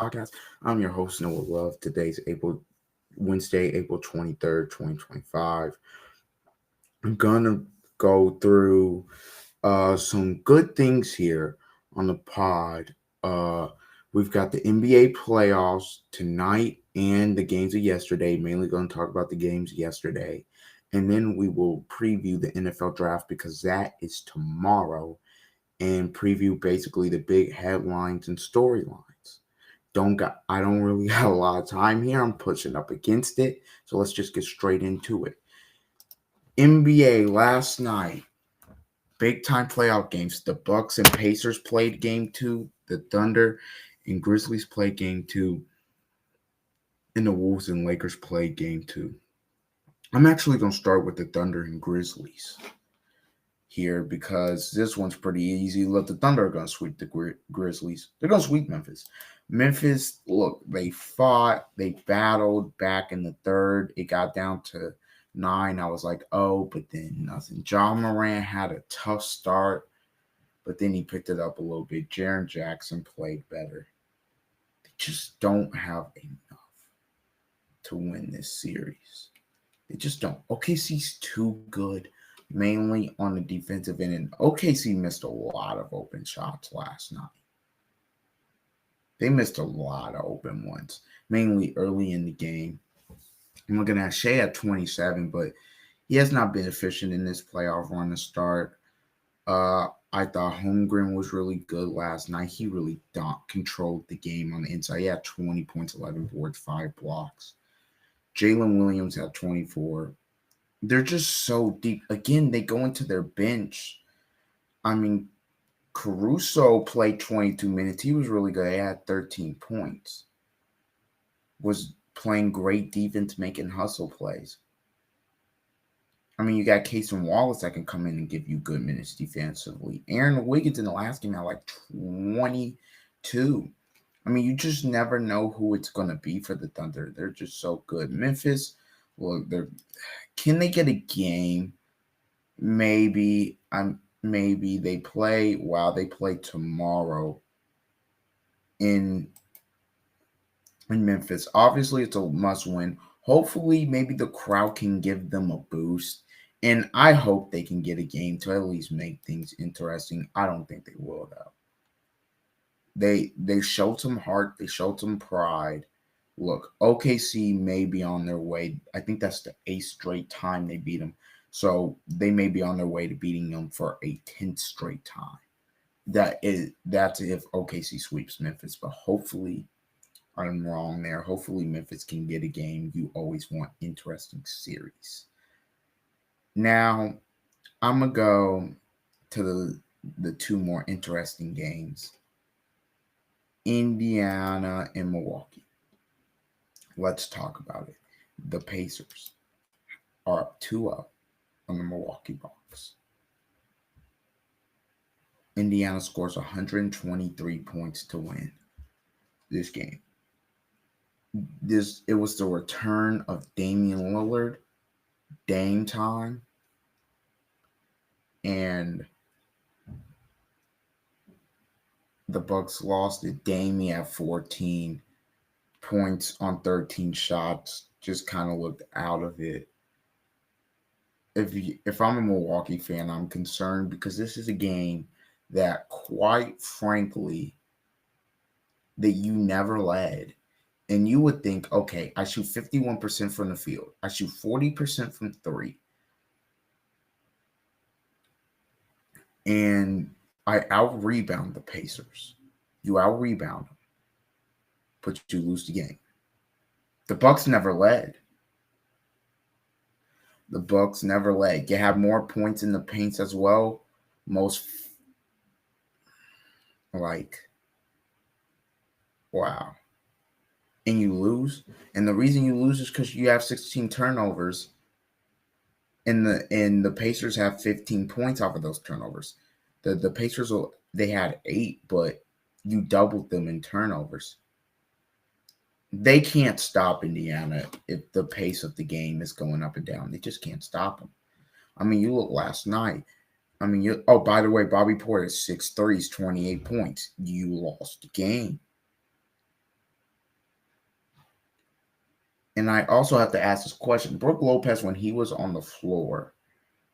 podcast. I'm your host, Noah Love. Today's Wednesday, April 23rd, 2025. I'm gonna go through some good things here on the pod. Uh we've got the NBA playoffs tonight and the games of yesterday. Mainly gonna talk about the games yesterday. And then we will preview the NFL draft because that is tomorrow and preview basically the big headlines and storylines. I don't really have a lot of time here. I'm pushing up against it. So let's just get straight into it. NBA last night, big time playoff games. The Bucks and Pacers played game 2. The Thunder and Grizzlies played game 2. And the Wolves and Lakers played game 2. I'm actually going to start with the Thunder and Grizzlies here because this one's pretty easy. Look, the Thunder are going to sweep the Grizzlies. They're going to sweep Memphis. Memphis, look, they fought, they battled back in the third. It got down to 9. I was like, oh, but then nothing. John Moran had a tough start, but then he picked it up a little bit. Jaren Jackson played better. They just don't have enough to win this series. They just don't. OKC's too good, mainly on the defensive end. And OKC missed a lot of open shots last night. They missed a lot of open ones, mainly early in the game. I'm looking at Shea at 27, but he has not been efficient in this playoff run to start. I thought Holmgren was really good last night. He really controlled the game on the inside. He had 20 points, 11 boards, 5 blocks. Jalen Williams had 24. They're just so deep. Again, they go into their bench. I mean, Caruso played 22 minutes. He was really good. He had 13 points. Was playing great defense, making hustle plays. I mean, you got Cason Wallace that can come in and give you good minutes defensively. Aaron Wiggins in the last game had like 22. I mean, you just never know who it's going to be for the Thunder. They're just so good. Memphis, well, can they get a game? Maybe. Maybe they play. Wow, they play tomorrow in Memphis. Obviously, it's a must win. Hopefully, maybe the crowd can give them a boost. And I hope they can get a game to at least make things interesting. I don't think they will, though. They showed some heart. They showed some pride. Look, OKC may be on their way. I think that's the 8th straight time they beat them. So they may be on their way to beating them for a 10th straight time. That's if OKC sweeps Memphis. But hopefully I'm wrong there. Hopefully Memphis can get a game. You always want interesting series. Now I'm gonna go to the two more interesting games. Indiana and Milwaukee. Let's talk about it. The Pacers are up 2-0 on the Milwaukee Bucks. Indiana scores 123 points to win this game. It was the return of Damian Lillard, Dame time, and the Bucks lost it. Dame had 14 points on 13 shots. Just kind of looked out of it. If I'm a Milwaukee fan, I'm concerned because this is a game that, quite frankly, that you never led. And you would think, okay, I shoot 51% from the field. I shoot 40% from 3. And I out-rebound the Pacers. You out-rebound them. But you lose the game. The Bucks never led. The Bucks never led. You have more points in the paints as well. Wow. And you lose. And the reason you lose is because you have 16 turnovers. And the Pacers have 15 points off of those turnovers. The Pacers they had 8, but you doubled them in turnovers. They can't stop Indiana if the pace of the game is going up and down. They just can't stop them. I mean, you look last night. I mean, by the way, Bobby Portis 6 threes, 28 points. You lost the game. And I also have to ask this question. Brook Lopez, when he was on the floor,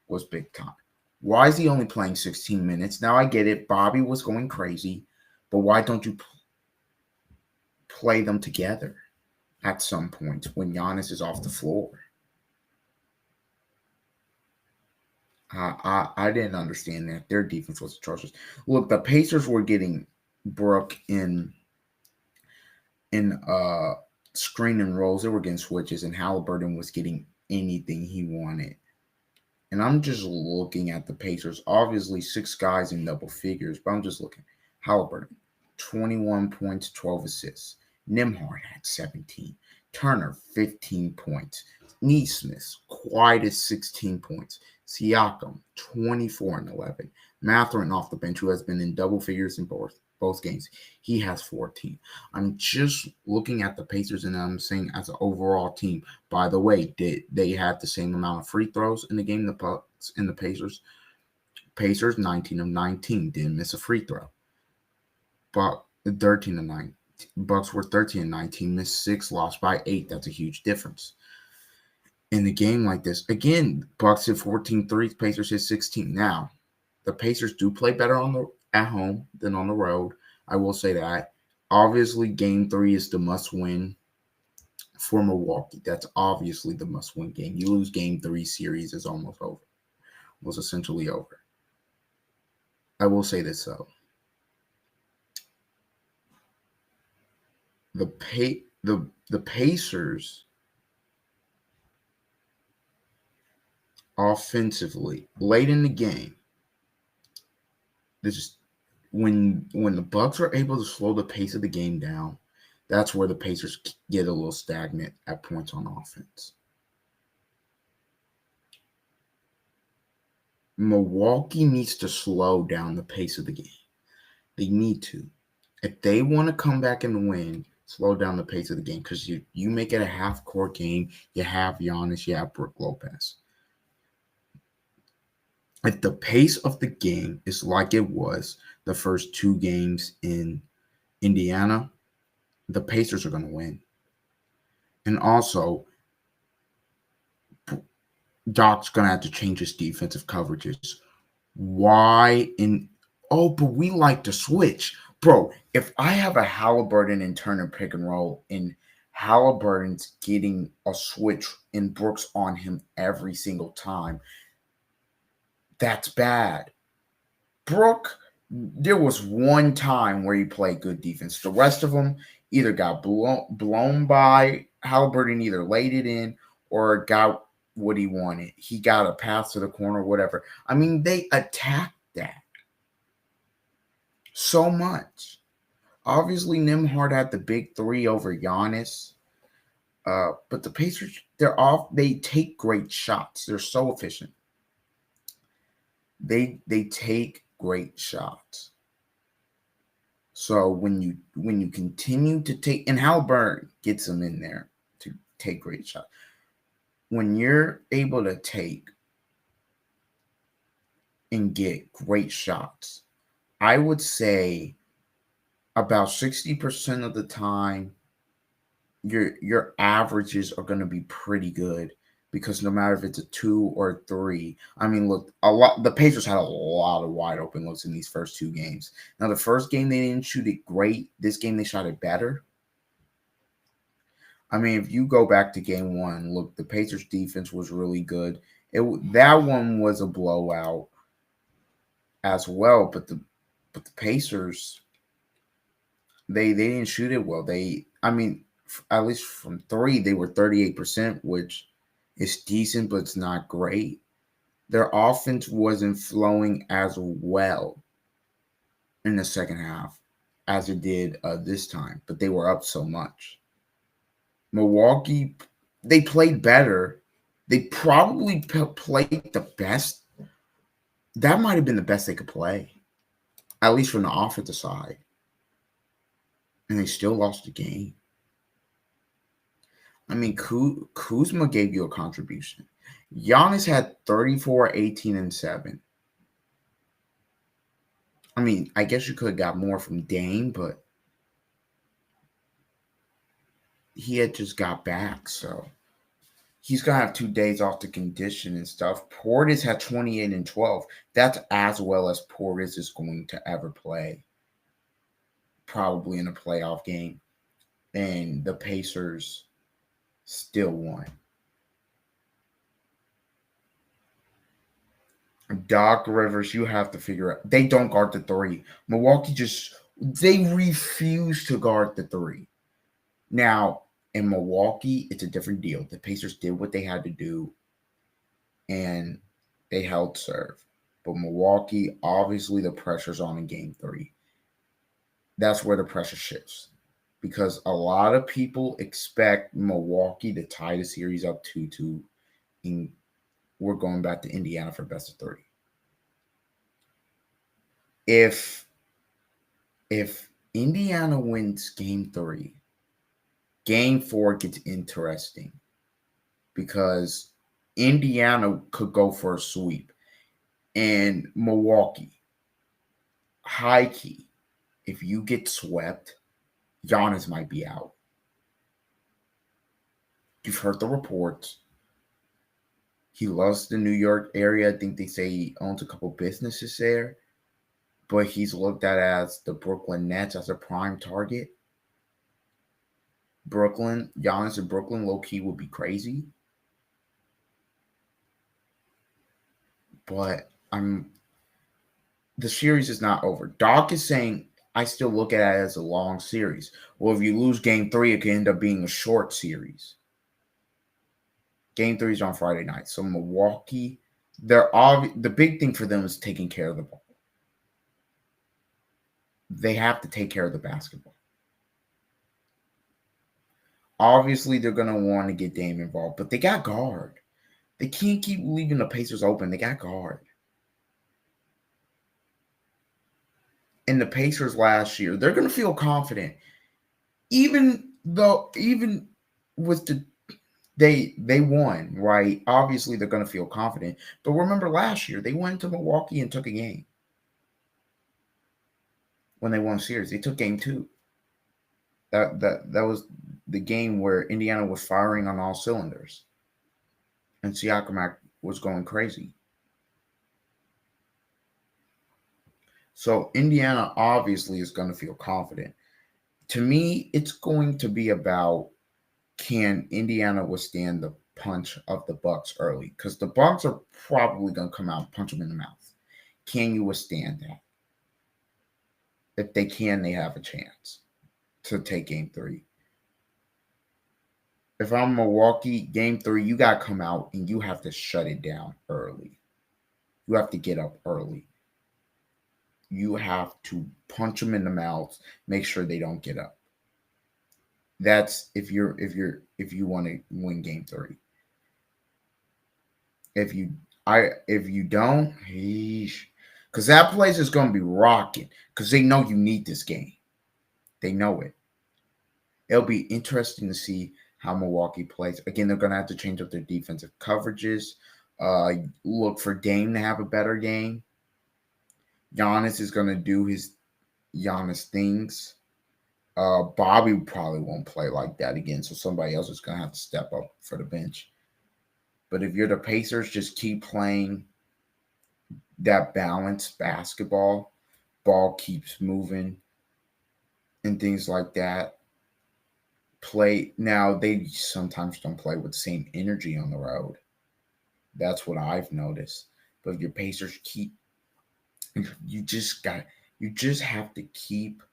was big time. Why is he only playing 16 minutes? Now I get it. Bobby was going crazy, but why don't you play them together at some point when Giannis is off the floor? I didn't understand that. Their defense was atrocious. Look, the Pacers were getting Brook in screen and rolls. They were getting switches, and Halliburton was getting anything he wanted. And I'm just looking at the Pacers. Obviously, 6 guys in double figures, but I'm just looking. Halliburton, 21 points, 12 assists. Nembhard had 17. Turner, 15 points. Nesmith, quiet as 16 points. Siakam, 24 and 11. Mathurin off the bench, who has been in double figures in both games. He has 14. I'm just looking at the Pacers and I'm saying as an overall team. By the way, did they have the same amount of free throws in the game? The Bucks and the Pacers. Pacers 19 of 19, didn't miss a free throw. But 13 of 9. Bucks were 13 and 19, missed 6, lost by 8. That's a huge difference. In a game like this, again, Bucks hit 14 threes, Pacers hit 16. Now, the Pacers do play better at home than on the road. I will say that. Obviously, Game 3 is the must-win for Milwaukee. That's obviously the must-win game. You lose Game 3, series is almost over. Was essentially over. I will say this, though. The Pacers offensively late in the game. This is when the Bucks are able to slow the pace of the game down. That's where the Pacers get a little stagnant at points on offense. Milwaukee needs to slow down the pace of the game. They need to. If they want to come back and win, slow down the pace of the game because you make it a half-court game. You have Giannis, you have Brook Lopez. If the pace of the game is like it was the first 2 games in Indiana, the Pacers are going to win. And also, Doc's going to have to change his defensive coverages. Why but we like to switch. Bro, if I have a Halliburton and Turner pick and roll and Halliburton's getting a switch and Brooks on him every single time, that's bad. Brook, there was one time where he played good defense. The rest of them either got blown by Halliburton, either laid it in or got what he wanted. He got a pass to the corner, whatever. I mean, they attacked that so much. Obviously, Nembhard had the big 3 over Giannis. But the Pacers, they take great shots. They're so efficient. They take great shots. So when you continue to take, and Halliburton gets them in there to take great shots. When you're able to take and get great shots, I would say about 60% of the time, your averages are going to be pretty good. Because no matter if it's a 2 or a 3, I mean, look, the Pacers had a lot of wide open looks in these first 2 games. Now, the first game they didn't shoot it great. This game they shot it better. I mean, if you go back to game 1, look, the Pacers defense was really good. That one was a blowout as well, but the Pacers they didn't shoot it well. At least from 3, they were 38%, which is decent, but it's not great. Their offense wasn't flowing as well in the second half as it did this time, but they were up so much. Milwaukee, they played better. They probably played the best. That might have been the best they could play, at least from the offensive side. And they still lost the game. I mean, Kuzma gave you a contribution. Giannis had 34, 18, and 7. I mean, I guess you could have got more from Dame, but he had just got back, so he's gonna have 2 days off to condition and stuff. Portis had 28 and 12. That's as well as Portis is going to ever play, probably in a playoff game. And the Pacers still won. Doc Rivers, you have to figure out. They don't guard the three. Milwaukee they refuse to guard the three. Now, in Milwaukee, it's a different deal. The Pacers did what they had to do and they held serve. But Milwaukee, obviously, the pressure's on in game three. That's where the pressure shifts. Because a lot of people expect Milwaukee to tie the series up 2-2. And we're going back to Indiana for best of three. If Indiana wins game three, game four gets interesting because Indiana could go for a sweep. And Milwaukee, high key, if you get swept, Giannis might be out. You've heard the reports. He loves the New York area. I think they say he owns a couple businesses there. But he's looked at as the Brooklyn Nets as a prime target. Giannis in Brooklyn, low-key would be crazy. But the series is not over. Doc is saying, I still look at it as a long series. Well, if you lose game three, it can end up being a short series. Game three is on Friday night. So Milwaukee, the big thing for them is taking care of the ball. They have to take care of the basketball. Obviously, they're going to want to get Dame involved, but they got guard. They can't keep leaving the Pacers open. They got guard. And the Pacers last year, they're going to feel confident. Even with they won, right? Obviously, they're going to feel confident. But remember last year, they went to Milwaukee and took a game. When they won series, they took game two. That was the game where Indiana was firing on all cylinders. And Siakam was going crazy. So Indiana obviously is going to feel confident. To me, it's going to be about, can Indiana withstand the punch of the Bucks early? Because the Bucks are probably going to come out and punch them in the mouth. Can you withstand that? If they can, they have a chance to take game three. If I'm Milwaukee, game three, you got to come out and you have to shut it down early. You have to get up early. You have to punch them in the mouth, make sure they don't get up. That's if you want to win game three. If you don't, because that place is going to be rocking because they know you need this game. They know it. It'll be interesting to see how Milwaukee plays. Again, they're going to have to change up their defensive coverages. Look for Dame to have a better game. Giannis is going to do his Giannis things. Bobby probably won't play like that again, so somebody else is going to have to step up for the bench. But if you're the Pacers, just keep playing that balanced basketball. Ball keeps moving and things like that. They sometimes don't play with the same energy on the road. That's what I've noticed. But if your Pacers you just have to keep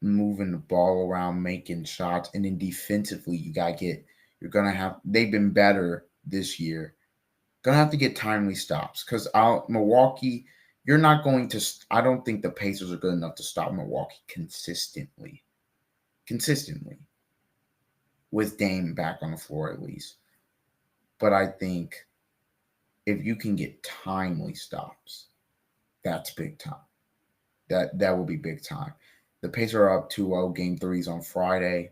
moving the ball around, making shots, and then defensively they've been better this year. Gonna have to get timely stops because Milwaukee, I don't think the Pacers are good enough to stop Milwaukee consistently with Dame back on the floor at least. But I think if you can get timely stops, that's big time. That will be big time. The Pacers are up 2-0. Game 3 is on Friday.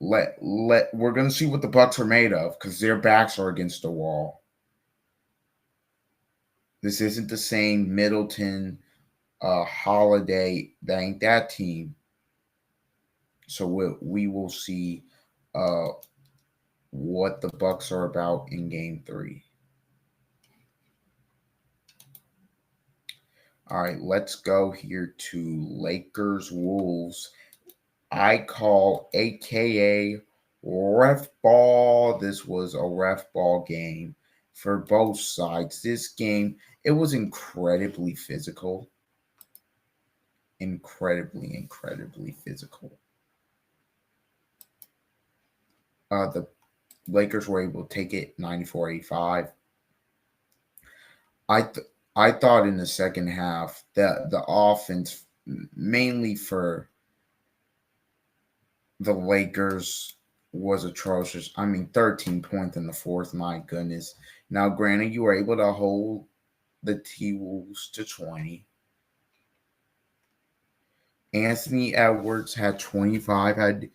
We're gonna see what the Bucks are made of because their backs are against the wall. This isn't the same Middleton, Holiday. That ain't that team. So we will see uh, what the Bucks are about in Game 3. All right, let's go here to Lakers Wolves. I call AKA ref ball. This was a ref ball game for both sides. This game, it was incredibly physical. Incredibly physical. The Lakers were able to take it 94-85. I th- I thought in the second half that the offense, mainly for the Lakers, was atrocious. I mean, 13 points in the fourth. My goodness. Now, granted, you were able to hold the T Wolves to 20. Anthony Edwards had 25, had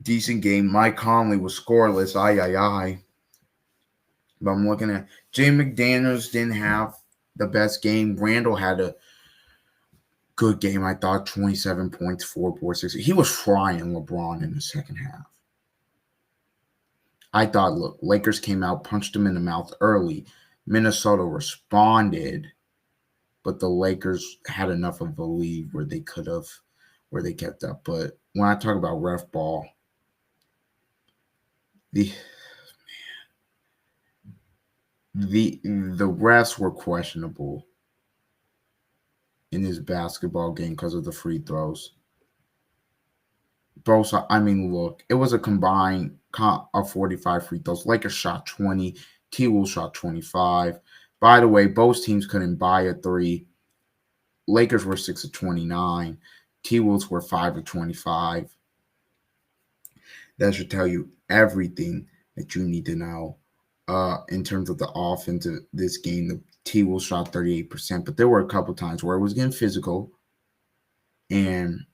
decent game. Mike Conley was scoreless. Aye. But I'm looking at Jay McDaniels didn't have the best game. Randall had a good game. I thought 27 points, 4 boards, 6. He was frying LeBron in the second half. I thought, look, Lakers came out, punched him in the mouth early. Minnesota responded, but the Lakers had enough of a lead where they kept up. But when I talk about ref ball, the refs were questionable in this basketball game because of the free throws. Both, I mean, look, it was a combined of 45 free throws. Lakers shot 20, T-Wolves shot 25. By the way, both teams couldn't buy a three. Lakers were 6 of 29. T-Wolves were 5 of 25. That should tell you everything that you need to know. In terms of the offense of this game, the T-Wolves shot 38%, but there were a couple times where it was getting physical, and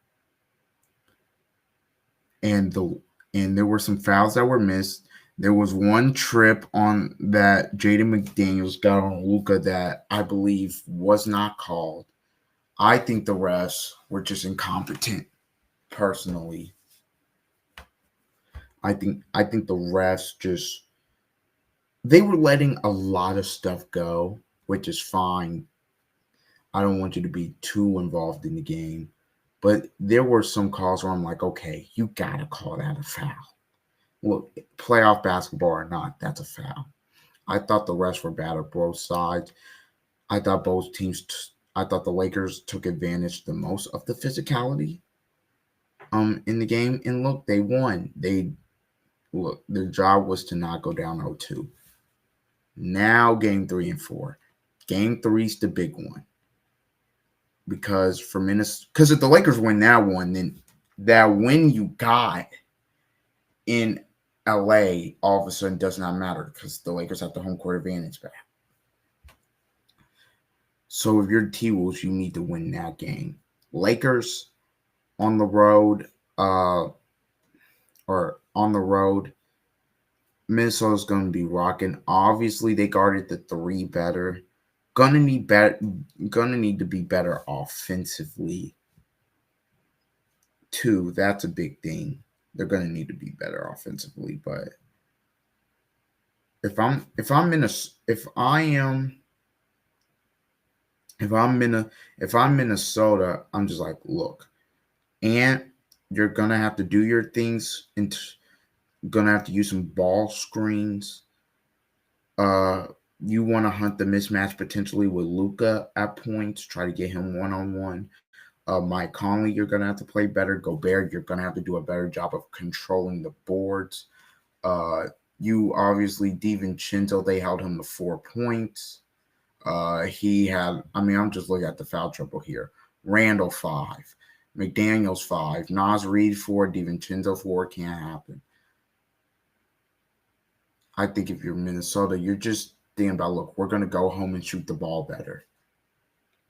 there were some fouls that were missed. There was one trip on that Jaden McDaniels got on Luka that I believe was not called. I think the refs were just incompetent. Personally, I think the refs just, they were letting a lot of stuff go, which is fine. I don't want you to be too involved in the game, but there were some calls where I'm like, okay, you gotta call that a foul. Look, playoff basketball or not, that's a foul. I thought the refs were bad at both sides. I thought both teams. I thought the Lakers took advantage the most of the physicality in the game, and look, they won. Their job was to not go down 0-2. Now game 3 and 4. Game 3's the big one. Because for Minnesota, because if the Lakers win that one, then that win you got in LA all of a sudden does not matter because the Lakers have the home court advantage back. So if you're T-Wolves, you need to win that game. Lakers on the road, Minnesota's going to be rocking. Obviously, they guarded the three better. Gonna need to be better offensively too. That's a big thing. They're gonna need to be better offensively. But if I'm Minnesota, I'm just like, look, and you're gonna have to do your things and gonna have to use some ball screens. You want to hunt the mismatch potentially with Luka at points, try to get him one-on-one. Mike Conley, you're going to have to play better. Gobert, you're going to have to do a better job of controlling the boards. You obviously, DiVincenzo, they held him to 4 points. I'm just looking at the foul trouble here. Randall 5, McDaniels 5, Naz Reid 4, DiVincenzo 4, can't happen. I think if you're Minnesota, you're just thinking about, look, we're going to go home and shoot the ball better.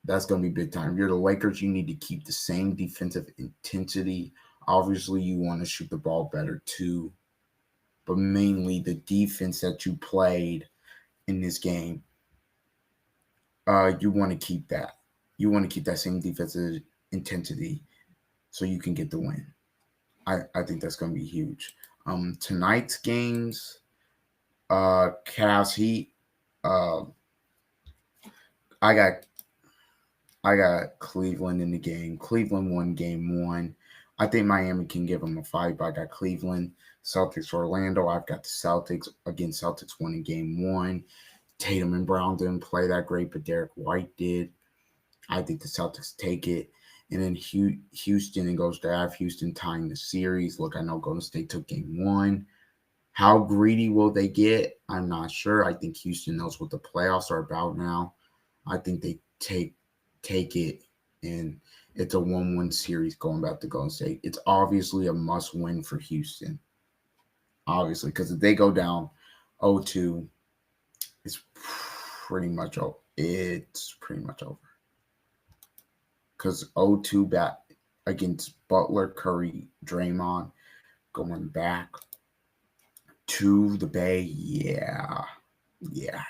That's going to be big time. If you're the Lakers, you need to keep the same defensive intensity. Obviously, you want to shoot the ball better too. But mainly the defense that you played in this game, you want to keep that. You want to keep that same defensive intensity so you can get the win. I think that's going to be huge. Tonight's games, Cavs Heat. Uh, I got I got Cleveland in the game. Cleveland won game one. I think Miami can give them a fight, but I got Cleveland. Celtics Orlando. I've got the Celtics. Again, Celtics winning game one. Tatum and Brown didn't play that great, but Derek White did. I think the Celtics take it. And then Houston, and goes to have Houston tying the series. Look, I know Golden State took game one. How greedy will they get? I'm not sure. I think Houston knows what the playoffs are about now. I think they take it, and it's a 1-1 series going back to Golden State. It's obviously a must win for Houston. Obviously, because if they go down 0-2, it's pretty much over. It's pretty much over. Because 0-2 back against Butler, Curry, Draymond, going back to the Bay, yeah. Yeah,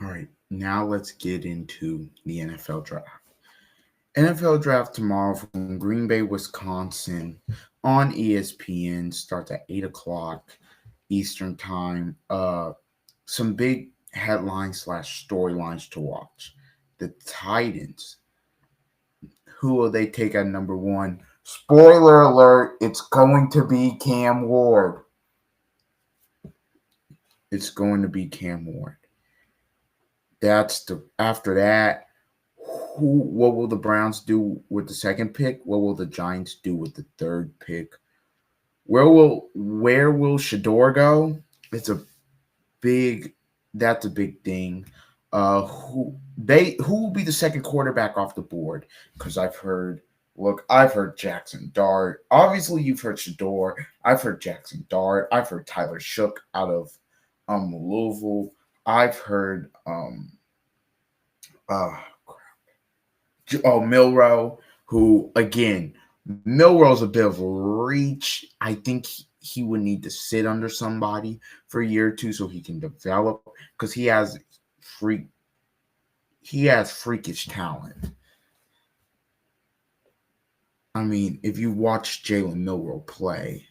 All right, now let's get into the NFL draft. NFL draft tomorrow from Green Bay, Wisconsin on ESPN starts at 8 o'clock Eastern time. Some big headlines slash storylines to watch. The Titans. Who will they take at number one? Spoiler alert, it's going to be Cam Ward. It's going to be Cam Ward. After that, what will the Browns do with the second pick? What will the Giants do with the third pick? Where will Shador go? It's a big that's a big thing. Who will be the second quarterback off the board? Because I've heard Jackson Dart. Obviously, you've heard Shador. I've heard Jackson Dart. I've heard Tyler Shook out of Louisville. I've heard uh Milrow, who again, Milrow's a bit of a reach. I think he would need to sit under somebody for a year or two so he can develop because freak he has freakish talent. I mean, if you watch Jalen Milrow play,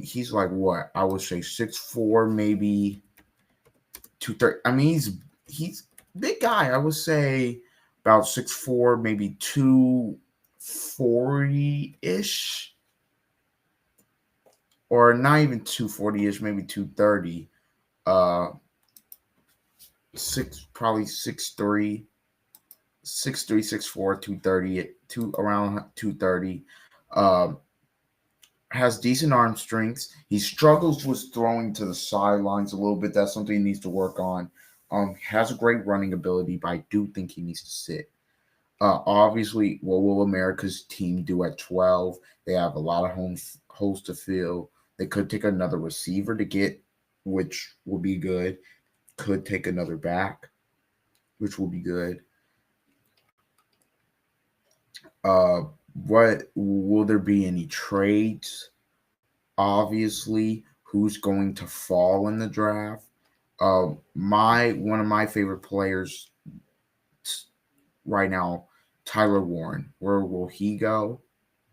he's like what I would say 6'4", maybe 230. I mean, he's big guy. I would say about 6'4", maybe 240 ish, or not even 240 ish, maybe 230. Uh, probably 6'3", 6'3", 6'4", 230, around 230. Um, has decent arm strength. He struggles with throwing to the sidelines a little bit. That's something he needs to work on. Has a great running ability, but I do think he needs to sit. Obviously, what will America's team do at 12? They have a lot of holes to fill. They could take another receiver to get, which will be good. Could take another back, which will be good. What will there be any trades? Obviously, who's going to fall in the draft? My one of my favorite players right now, Tyler Warren. Where will he go?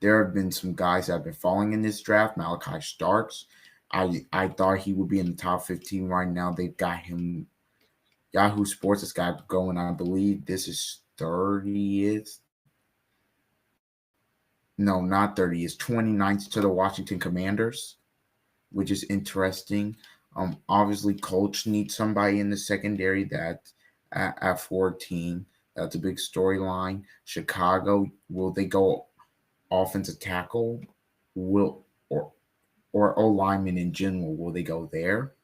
There have been some guys that have been falling in this draft. Malachi Starks. I thought he would be in the top 15 right now. They've got him. Yahoo Sports has got going. I believe this is 30th. No, not 30. It's 29th to the Washington Commanders, which is interesting. Obviously, Colts need somebody in the secondary that at 14. That's a big storyline. Chicago, will they go offensive tackle? Will or O lineman in general? Will they go there?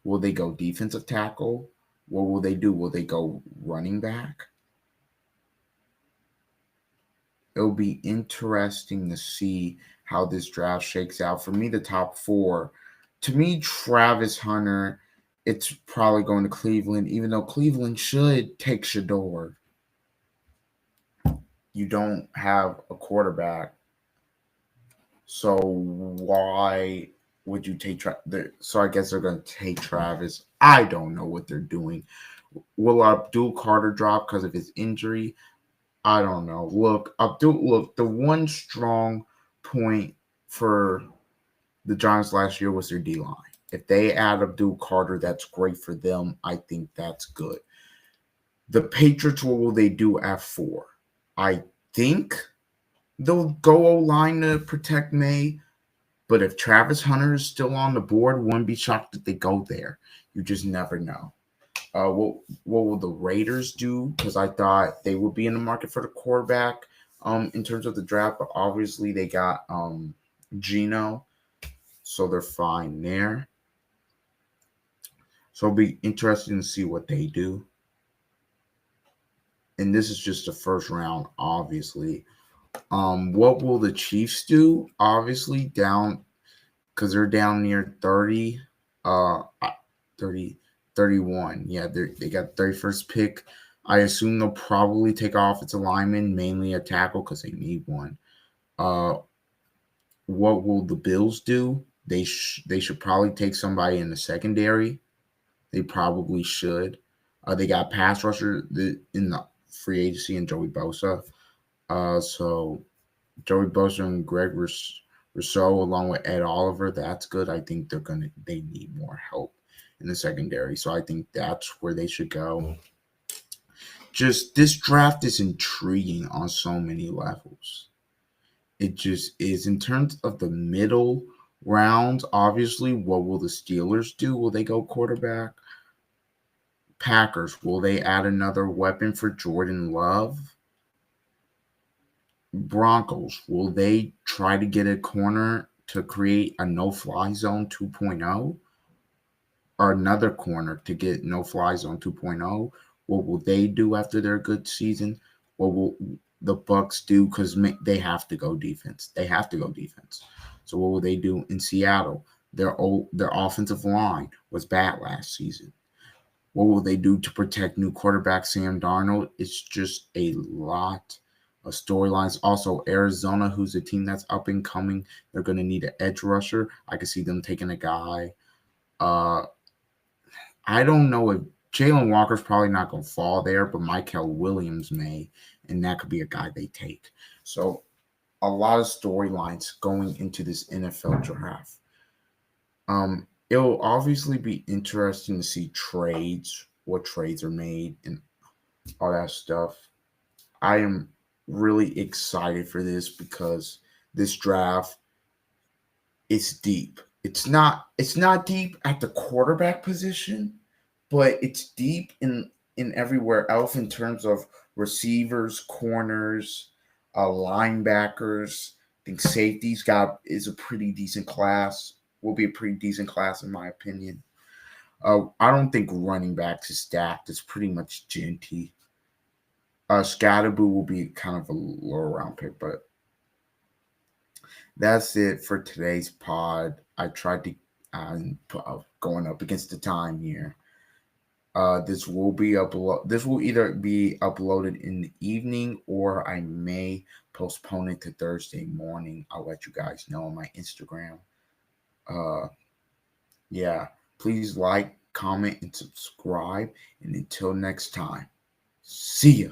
Will they go defensive tackle? What will they do? Will they go running back? It'll be interesting to see how this draft shakes out. For me, the top four, to me, Travis Hunter, it's probably going to Cleveland, even though Cleveland should take Shador. You don't have a quarterback, so why would you take so I guess they're going to take Travis. I don't know what they're doing. Will Abdul Carter drop because of his injury? I don't know. Look, the one strong point for the Giants last year was their D line. If they add Abdul Carter, that's great for them. I think that's good. The Patriots, what will they do at 4? I think they'll go O-line to protect May. But if Travis Hunter is still on the board, wouldn't be shocked if they go there. You just never know. What will the Raiders do? Because I thought they would be in the market for the quarterback in terms of the draft, but obviously they got Geno, so they're fine there. So it'll be interesting to see what they do. And this is just the first round, obviously. What will the Chiefs do? Obviously, down because they're down near 30, 30, 31. Yeah, they got 31st pick. I assume they'll probably take offensive lineman, mainly a tackle because they need one. What will the Bills do? They should probably take somebody in the secondary. They probably should. They got pass rusher in the free agency and Joey Bosa. So Joey Bosa and Greg Rousseau along with Ed Oliver, that's good. I think they need more help in the secondary. So I think that's where they should go. Just this draft is intriguing on so many levels. It just is in terms of the middle rounds. Obviously, what will the Steelers do? Will they go quarterback? Packers, will they add another weapon for Jordan Love? Broncos, will they try to get a corner to create a no-fly zone 2.0 or another corner to get no-fly zone 2.0? What will they do after their good season? What will the Bucks do? Because they have to go defense. They have to go defense. So what will they do in Seattle? Their offensive line was bad last season. What will they do to protect new quarterback Sam Darnold? It's just a lot of storylines. Also, Arizona, who's a team that's up and coming, they're going to need an edge rusher. I could see them taking a guy. I don't know if Jalen Walker's probably not going to fall there, but Michael Williams may, and that could be a guy they take. So, a lot of storylines going into this NFL draft. It'll obviously be interesting to see trades, what trades are made, and all that stuff. I am really excited for this because this draft is deep. It's not deep at the quarterback position, but it's deep in everywhere else in terms of receivers, corners, linebackers. I think safeties is a pretty decent class. Will be a pretty decent class in my opinion. I don't think running backs is stacked. It's pretty much Genty. Scatterboo will be kind of a lower round pick, but that's it for today's pod. I tried to going up against the time here. This will be upload. This will either be uploaded in the evening or I may postpone it to Thursday morning. I'll let you guys know on my Instagram. Yeah, please like, comment, and subscribe. And until next time, see ya.